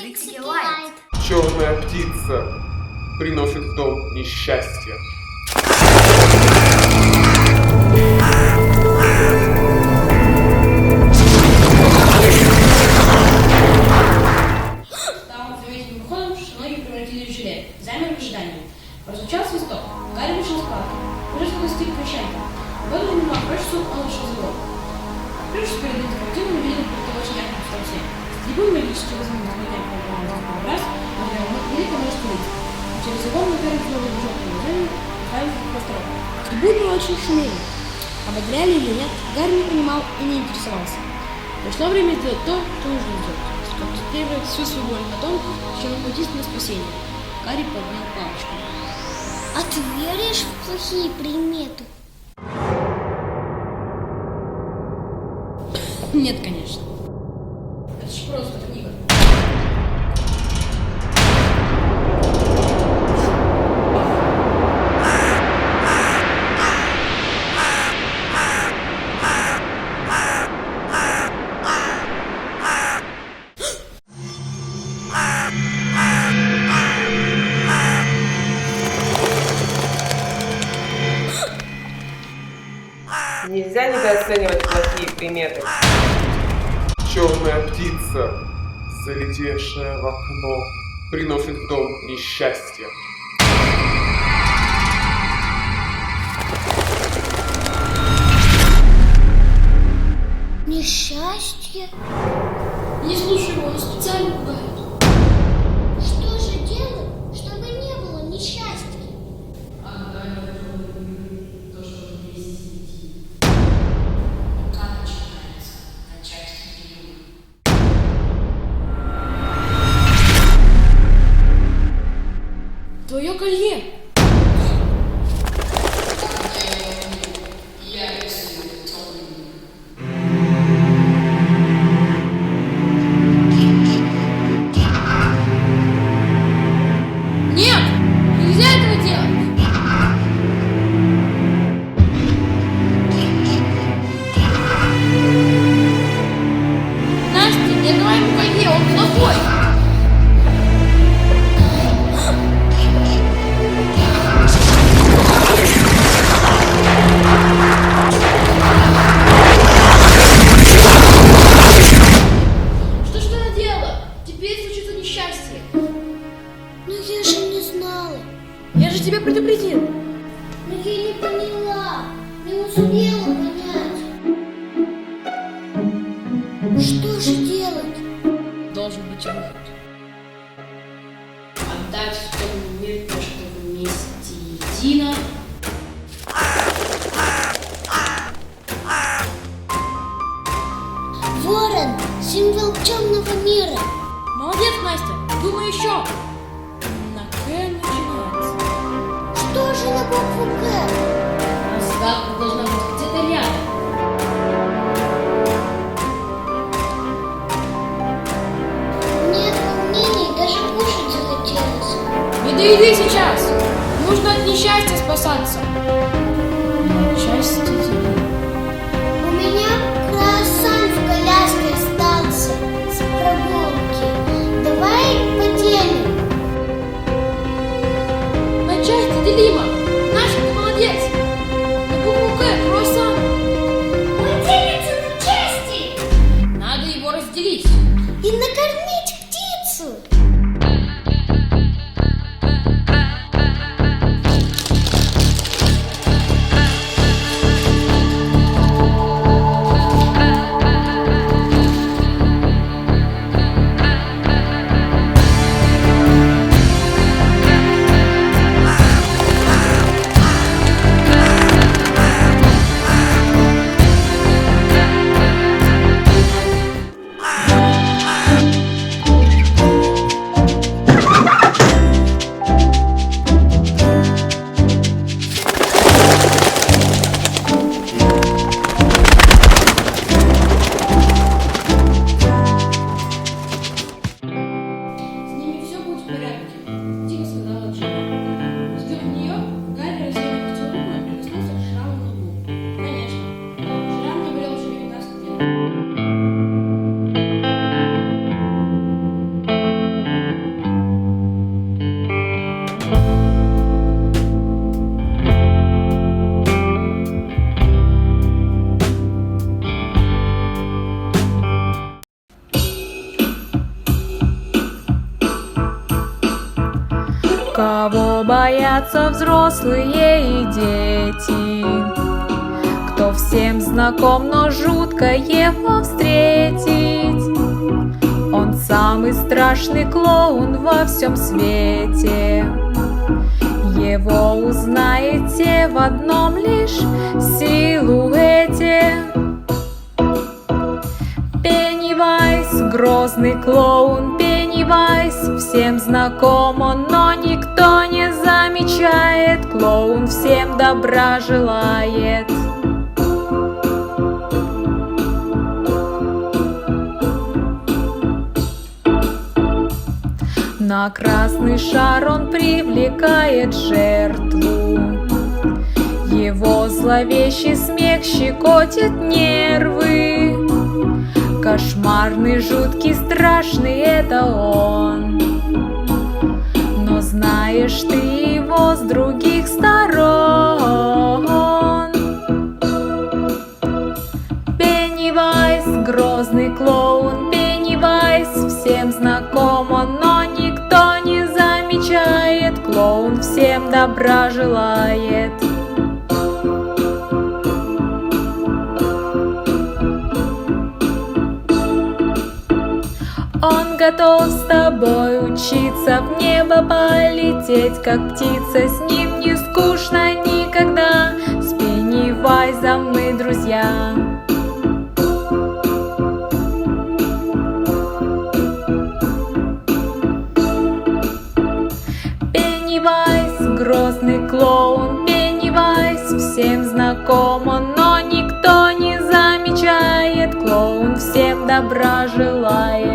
Фиксики Лайт. Черная птица приносит в дом несчастье. Там за этим выходом ноги превратились в желе. Замер в ожидании. Прозвучал свисток. Гарри вышел с парка. Уже достиг прощания. Вот он немного прочь, он ушел за угол. Открывшись перед этой картиной, увидел перед очень ярким солнцем. Трибун магически возможно раз, великое множество лиц. Через его мы первый взгляд на желтое движение правильно постройка. Трибуны очень шумели. Ободряли или нет, Гарри не понимал и не интересовался. Пришло время сделать то, что нужно сделать. Сконцентрировать всю свою боль на том, чем единственное спасение. Гарри поднял палочку. А ты веришь в плохие приметы? Нет, конечно. Это же просто книга. Нельзя недооценивать плохие приметы. Черная птица, залетевшая в окно, приносит в дом несчастье. Несчастье? Не слушай его, он специально пугает. Что же делать, чтобы не было несчастья? То, что есть пока начинается начать период. Твое колье! Я рисую темным. Нет! Нельзя этого делать! Настя, не давай ему колье, он плохой! Что ж ты наделала? Теперь случится несчастье. Но я же не знала. Я же тебя предупредил. Но я не поняла. Не успела понять. Что же делать? Должен быть выход. Отдать в темный мир то, что вместе едино. Ворон, символ темного мира. Молодец, Настя. Думай еще. На К начинается. Что же на букву К? Разгадка должна быть где-то рядом. Нет волнений, даже кушать захотелось. Не доеды сейчас. Нужно от несчастья спасаться. Но счастье тебе. У меня круассан в коляске остался с прогулки. Давай поделим. На части делимо. Наша, ты молодец. На букву К круассан. Он делится на части. Надо его разделить. И накормить птицу. Кого боятся взрослые и дети, кто всем знаком, но жутко его встретить. Он самый страшный клоун во всем свете. Его узнаете в одном лишь силуэте. Пеннивайз, грозный клоун, Пеннивайз, всем знаком он, но никто не замечает. Клоун всем добра желает. На красный шар он привлекает жертву. Его зловещий смех щекочет нервы. Кошмарный, жуткий, страшный это он. Но знаешь ты его с других сторон. Пеннивайз, грозный клоун, Пеннивайз, всем знаком он, но никто не замечает. Клоун всем добра желает. Он готов с тобой учиться, в небо полететь, как птица. С ним не скучно никогда, с Пеннивайзом мы друзья. Пеннивайз, грозный клоун, Пеннивайз, всем знаком он, но никто не замечает. Клоун всем добра желает.